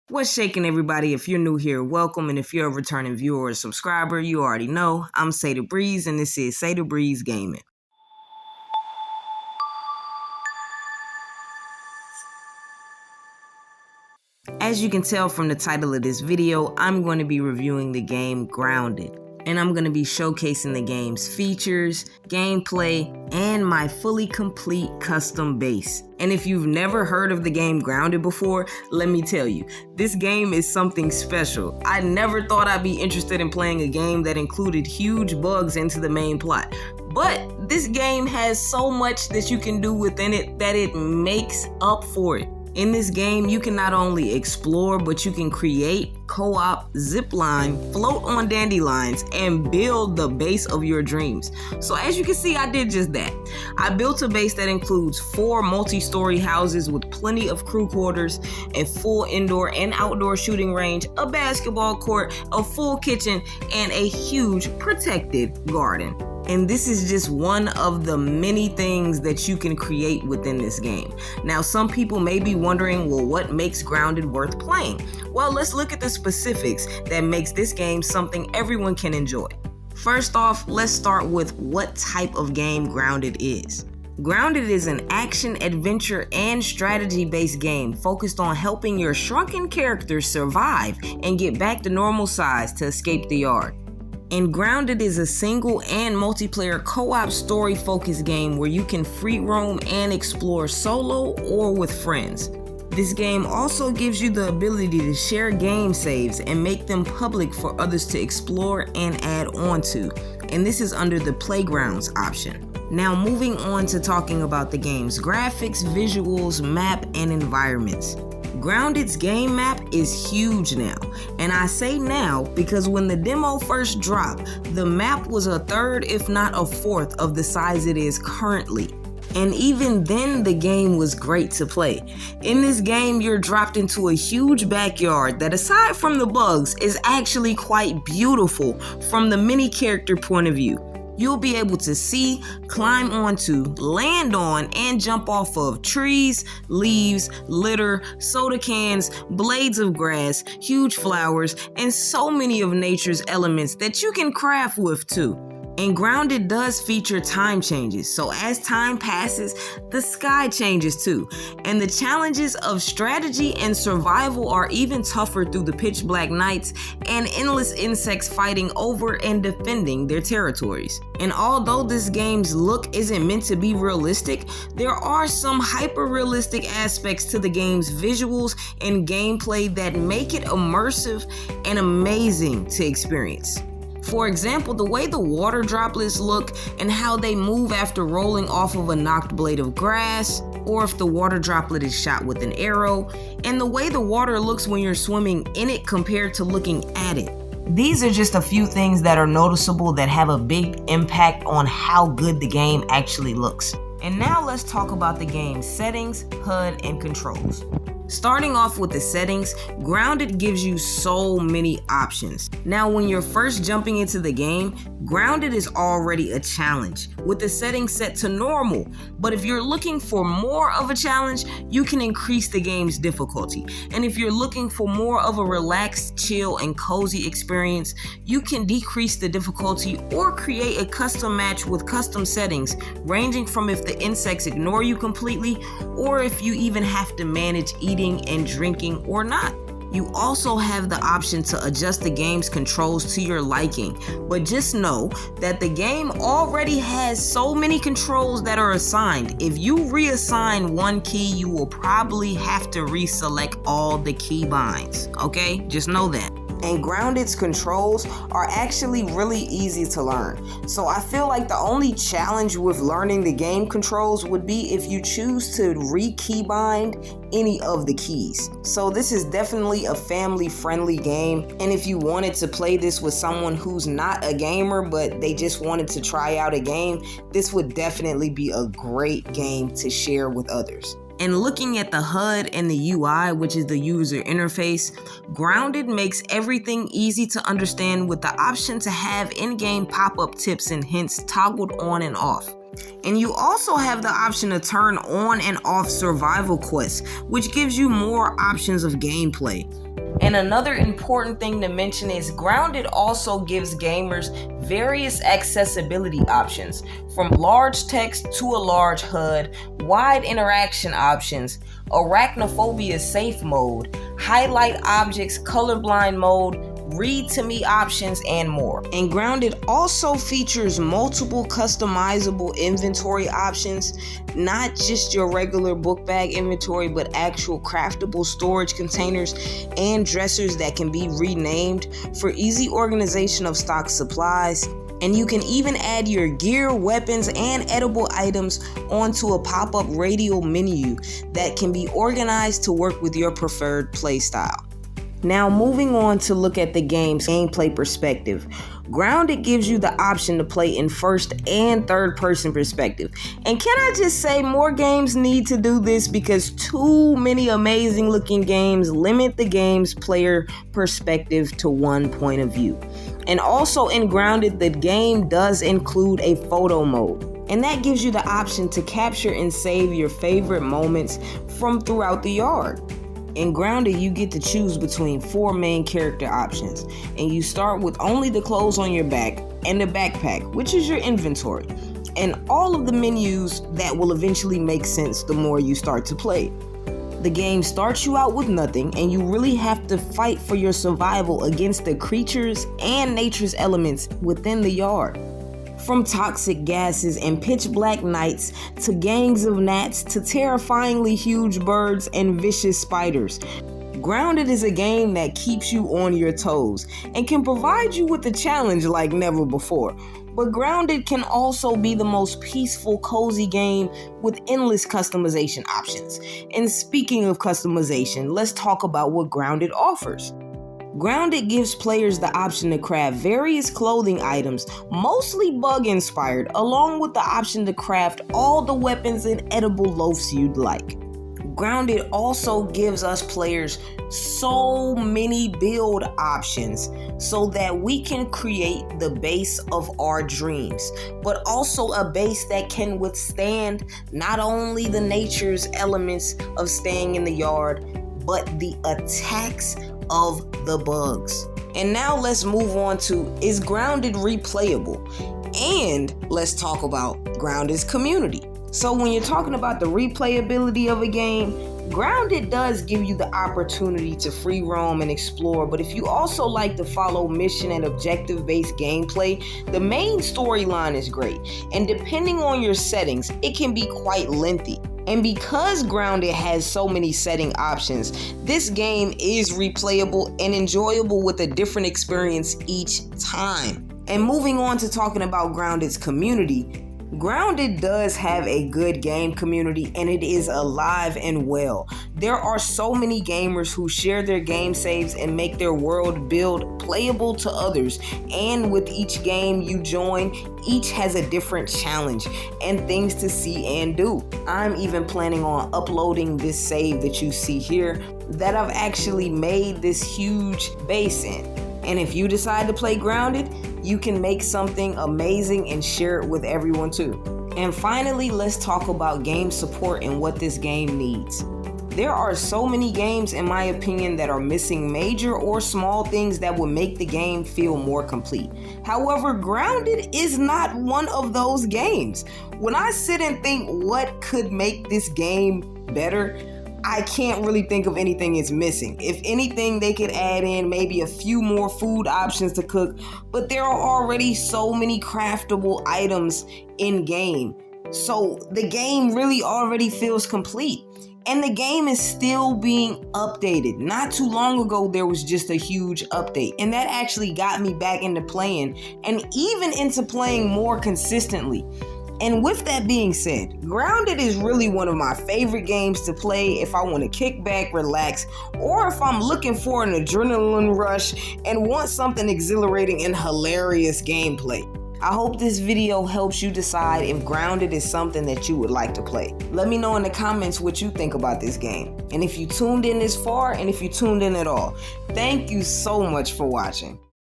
What's shaking, everybody? If you're new here, welcome, and if you're a returning viewer or subscriber, you already know I'm Say the Breeze, and this is Say the Breeze Gaming. As you can tell from the title of this video, I'm going to be reviewing the game Grounded, and I'm going to be showcasing the game's features, gameplay, and my fully complete custom base. And if you've never heard of the game Grounded before, let me tell you, this game is something special. I never thought I'd be interested in playing a game that included huge bugs into the main plot. But this game has so much that you can do within it that it makes up for it. In this game, you can not only explore, but you can create, co-op, zipline, float on dandelions, and build the base of your dreams. So as you can see, I did just that. I built a base that includes 4 multi-story houses with plenty of crew quarters, a full indoor and outdoor shooting range, a basketball court, a full kitchen, and a huge protected garden. And this is just one of the many things that you can create within this game. Now, some people may be wondering, well, what makes Grounded worth playing? Well, let's look at the specifics that makes this game something everyone can enjoy. First off, let's start with what type of game Grounded is. Grounded is an action, adventure, and strategy-based game focused on helping your shrunken characters survive and get back to normal size to escape the yard. And Grounded is a single and multiplayer co-op story-focused game where you can free roam and explore solo or with friends. This game also gives you the ability to share game saves and make them public for others to explore and add on to, and this is under the Playgrounds option. Now moving on to talking about the game's graphics, visuals, map, and environments. Grounded's game map is huge now, and I say now because when the demo first dropped, the map was a third if not a fourth of the size it is currently. And even then, the game was great to play. In this game, you're dropped into a huge backyard that, aside from the bugs, is actually quite beautiful from the mini character point of view. You'll be able to see, climb onto, land on, and jump off of trees, leaves, litter, soda cans, blades of grass, huge flowers, and so many of nature's elements that you can craft with too. And Grounded does feature time changes, so as time passes, the sky changes too. And the challenges of strategy and survival are even tougher through the pitch black nights and endless insects fighting over and defending their territories. And although this game's look isn't meant to be realistic, there are some hyper-realistic aspects to the game's visuals and gameplay that make it immersive and amazing to experience. For example, the way the water droplets look and how they move after rolling off of a knocked blade of grass, or if the water droplet is shot with an arrow, and the way the water looks when you're swimming in it compared to looking at it. These are just a few things that are noticeable that have a big impact on how good the game actually looks. And now let's talk about the game's settings, HUD, and controls. Starting off with the settings, Grounded gives you so many options. Now, when you're first jumping into the game, Grounded is already a challenge, with the settings set to normal. But if you're looking for more of a challenge, you can increase the game's difficulty. And if you're looking for more of a relaxed, chill, and cozy experience, you can decrease the difficulty or create a custom match with custom settings, ranging from if the insects ignore you completely, or if you even have to manage eating and drinking or not. You also have the option to adjust the game's controls to your liking, but just know that the game already has so many controls that are assigned. If you reassign one key, you will probably have to reselect all the keybinds, okay? Just know that. And Grounded's controls are actually really easy to learn. So I feel like the only challenge with learning the game controls would be if you choose to re-keybind any of the keys. So this is definitely a family-friendly game. And if you wanted to play this with someone who's not a gamer, but they just wanted to try out a game, this would definitely be a great game to share with others. And looking at the HUD and the UI, which is the user interface, Grounded makes everything easy to understand with the option to have in-game pop-up tips and hints toggled on and off. And you also have the option to turn on and off survival quests, which gives you more options of gameplay. And another important thing to mention is Grounded also gives gamers various accessibility options, from large text to a large HUD, wide interaction options, arachnophobia safe mode, highlight objects colorblind mode, read to me options, and more. And Grounded also features multiple customizable inventory options, not just your regular book bag inventory, but actual craftable storage containers and dressers that can be renamed for easy organization of stock supplies. And you can even add your gear, weapons, and edible items onto a pop-up radial menu that can be organized to work with your preferred playstyle. Now, moving on to look at the game's gameplay perspective. Grounded gives you the option to play in first and third person perspective. And can I just say, more games need to do this, because too many amazing looking games limit the game's player perspective to one point of view. And also in Grounded, the game does include a photo mode. And that gives you the option to capture and save your favorite moments from throughout the yard. In Grounded, you get to choose between 4 main character options, and you start with only the clothes on your back and the backpack, which is your inventory, and all of the menus that will eventually make sense the more you start to play. The game starts you out with nothing, and you really have to fight for your survival against the creatures and nature's elements within the yard. From toxic gases and pitch black nights to gangs of gnats to terrifyingly huge birds and vicious spiders, Grounded is a game that keeps you on your toes and can provide you with a challenge like never before. But Grounded can also be the most peaceful, cozy game with endless customization options. And speaking of customization, let's talk about what Grounded offers. Grounded gives players the option to craft various clothing items, mostly bug-inspired, along with the option to craft all the weapons and edible loafs you'd like. Grounded also gives us players so many build options so that we can create the base of our dreams, but also a base that can withstand not only the nature's elements of staying in the yard, but the attacks of the bugs. And now let's move on to, is Grounded replayable? And let's talk about Grounded's community. So when you're talking about the replayability of a game, Grounded does give you the opportunity to free roam and explore, but if you also like to follow mission and objective-based gameplay, the main storyline is great. And depending on your settings, it can be quite lengthy. And because Grounded has so many setting options, this game is replayable and enjoyable with a different experience each time. And moving on to talking about Grounded's community, Grounded does have a good game community, and it is alive and well. There are so many gamers who share their game saves and make their world build playable to others. And with each game you join, each has a different challenge and things to see and do. I'm even planning on uploading this save that you see here that I've actually made this huge base in. And if you decide to play Grounded, you can make something amazing and share it with everyone too. And finally, let's talk about game support and what this game needs. There are so many games, in my opinion, that are missing major or small things that would make the game feel more complete. However, Grounded is not one of those games. When I sit and think what could make this game better, I can't really think of anything it's missing. If anything, they could add in maybe a few more food options to cook, but there are already so many craftable items in game. So the game really already feels complete. And the game is still being updated. Not too long ago, there was just a huge update, and that actually got me back into playing, and even into playing more consistently. And with that being said, Grounded is really one of my favorite games to play if I want to kick back, relax, or if I'm looking for an adrenaline rush and want something exhilarating and hilarious gameplay. I hope this video helps you decide if Grounded is something that you would like to play. Let me know in the comments what you think about this game. And if you tuned in this far, and if you tuned in at all, thank you so much for watching.